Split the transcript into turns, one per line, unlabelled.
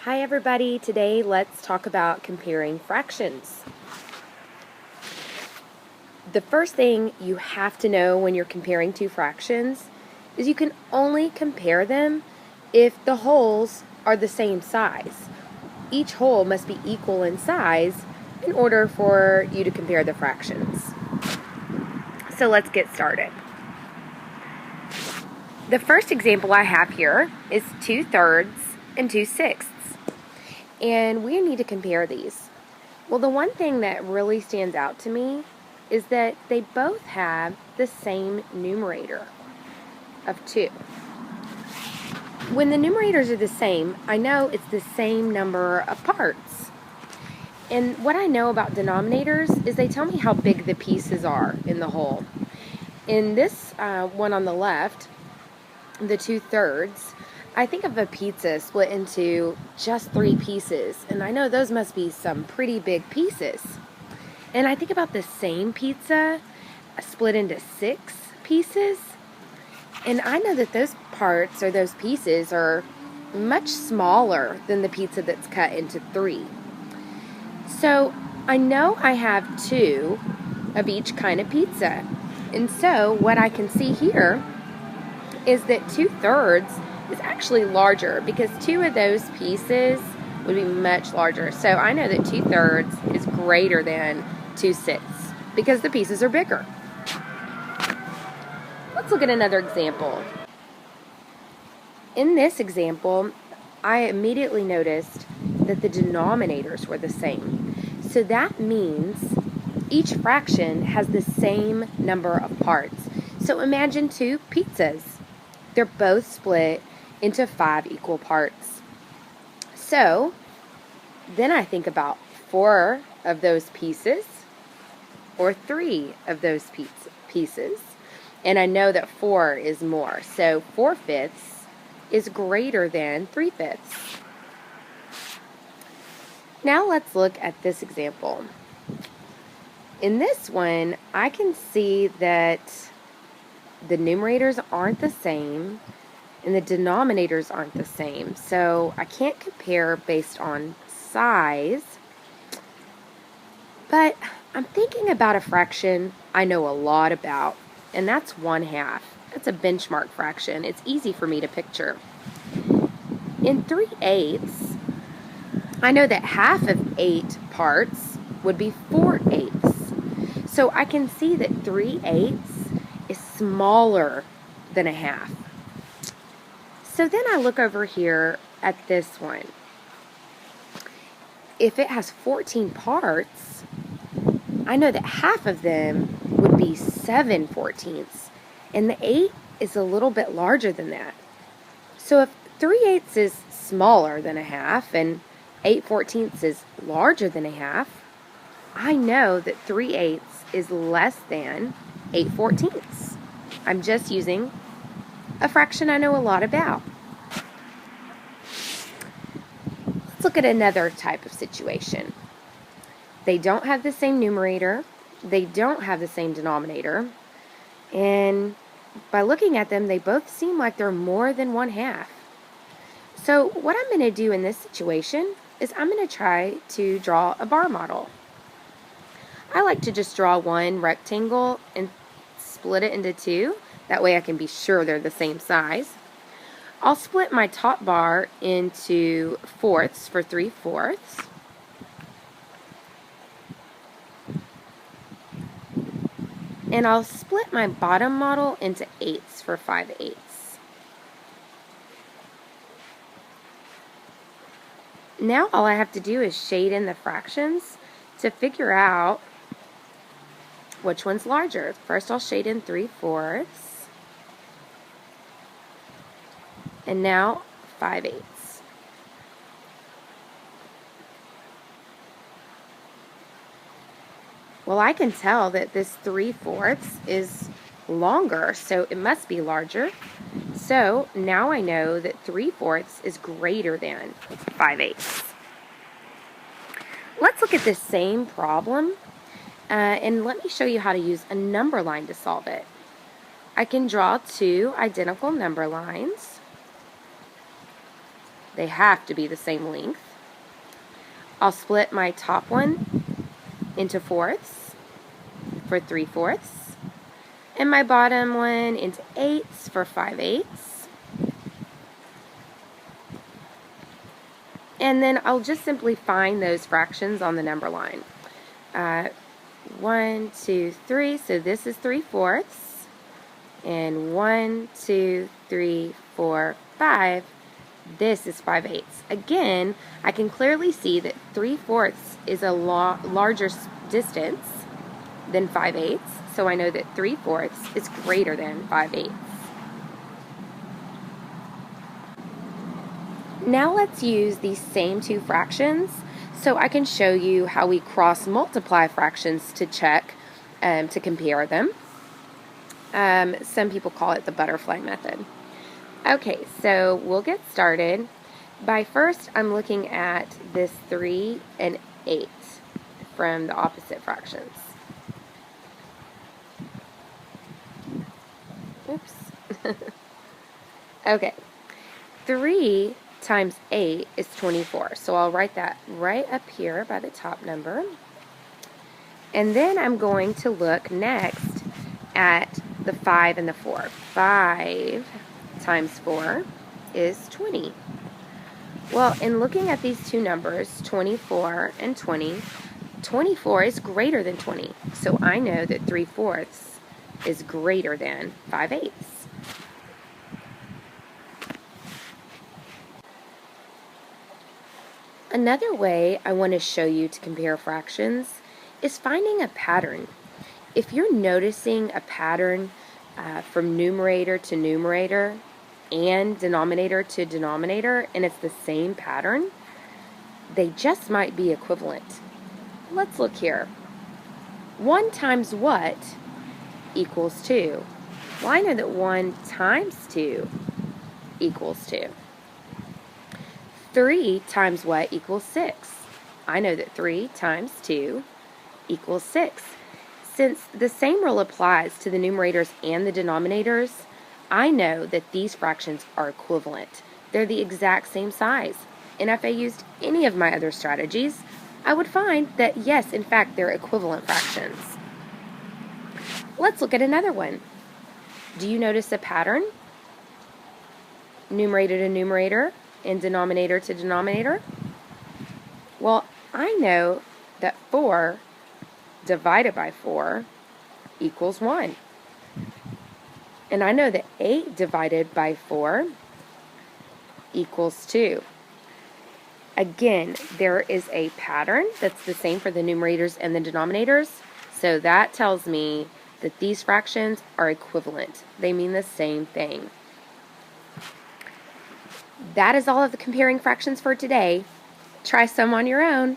Hi everybody, today let's talk about comparing fractions. The first thing you have to know when you're comparing two fractions is you can only compare them if the wholes are the same size. Each whole must be equal in size in order for you to compare the fractions. So let's get started. The first example I have here is 2/3 and 2/6. And we need to compare these. Well, the one thing that really stands out to me is that they both have the same numerator of 2. When the numerators are the same, I know it's the same number of parts. And what I know about denominators is they tell me how big the pieces are in the whole. In this one on the left, the 2/3, I think of a pizza split into just 3 pieces, and I know those must be some pretty big pieces. And I think about the same pizza split into 6 pieces, and I know that those parts or those pieces are much smaller than the pizza that's cut into 3. So I know I have 2 of each kind of pizza. And so what I can see here is that 2/3 is actually larger because 2 of those pieces would be much larger. So I know that 2/3 is greater than 2/6 because the pieces are bigger. Let's look at another example. In this example, I immediately noticed that the denominators were the same. So that means each fraction has the same number of parts. So imagine 2 pizzas. They're both split into 5 equal parts. So then I think about 4 of those pieces or 3 of those pieces. And I know that 4 is more. So 4/5 is greater than 3/5. Now let's look at this example. In this one, I can see that the numerators aren't the same and the denominators aren't the same. So I can't compare based on size. But I'm thinking about a fraction I know a lot about, and that's 1/2. That's a benchmark fraction. It's easy for me to picture. In 3/8, I know that half of 8 parts would be 4/8. So I can see that 3/8 is smaller than a half. So then I look over here at this one. If it has 14 parts, I know that half of them would be 7/14, and the 8 is a little bit larger than that. So if 3/8 is smaller than a half and 8/14 is larger than a half, I know that 3/8 is less than 8/14. I'm just using a fraction I know a lot about. Let's look at another type of situation. They don't have the same numerator, they don't have the same denominator, and by looking at them, they both seem like they're more than 1/2. So what I'm going to do in this situation is I'm going to try to draw a bar model. I like to just draw one rectangle and split it into 2. That way I can be sure they're the same size. I'll split my top bar into fourths for 3/4. And I'll split my bottom model into 8ths for 5/8. Now all I have to do is shade in the fractions to figure out which one's larger. First I'll shade in 3/4. And now 5/8. Well, I can tell that this 3/4 is longer, so it must be larger. So now I know that 3/4 is greater than 5/8. Let's look at this same problem, and let me show you how to use a number line to solve it. I can draw 2 identical number lines. They have to be the same length. I'll split my top one into fourths for 3/4, and my bottom one into eighths for 5/8. And then I'll just simply find those fractions on the number line. 1, 2, 3, so this is 3/4, and 1, 2, 3, 4, 5, this is 5/8. Again, I can clearly see that 3/4 is a larger distance than 5/8, so I know that 3/4 is greater than 5/8. Now let's use these same two fractions so I can show you how we cross multiply fractions to check, to compare them. Some people call it the butterfly method. Okay, so we'll get started by first I'm looking at this 3 and 8 from the opposite fractions. Oops. Okay, 3 times 8 is 24. So I'll write that right up here by the top number. And then I'm going to look next at the 5 and the 4. 5 times 4 is 20. Well, in looking at these two numbers, 24 and 20, 24 is greater than 20. So I know that 3/4 is greater than 5/8. Another way I want to show you to compare fractions is finding a pattern. If you're noticing a pattern from numerator to numerator and denominator to denominator, and it's the same pattern, they just might be equivalent. Let's look here. 1 times what equals 2? Well, I know that 1 times 2 equals 2. 3 times what equals 6? I know that 3 times 2 equals 6. Since the same rule applies to the numerators and the denominators, I know that these fractions are equivalent. They're the exact same size. And if I used any of my other strategies, I would find that yes, in fact, they're equivalent fractions. Let's look at another one. Do you notice a pattern? Numerator to numerator and denominator to denominator? Well, I know that 4 divided by 4 equals 1. And I know that 8 divided by 4 equals 2. Again, there is a pattern that's the same for the numerators and the denominators, so that tells me that these fractions are equivalent. They mean the same thing. That is all of the comparing fractions for today. Try some on your own.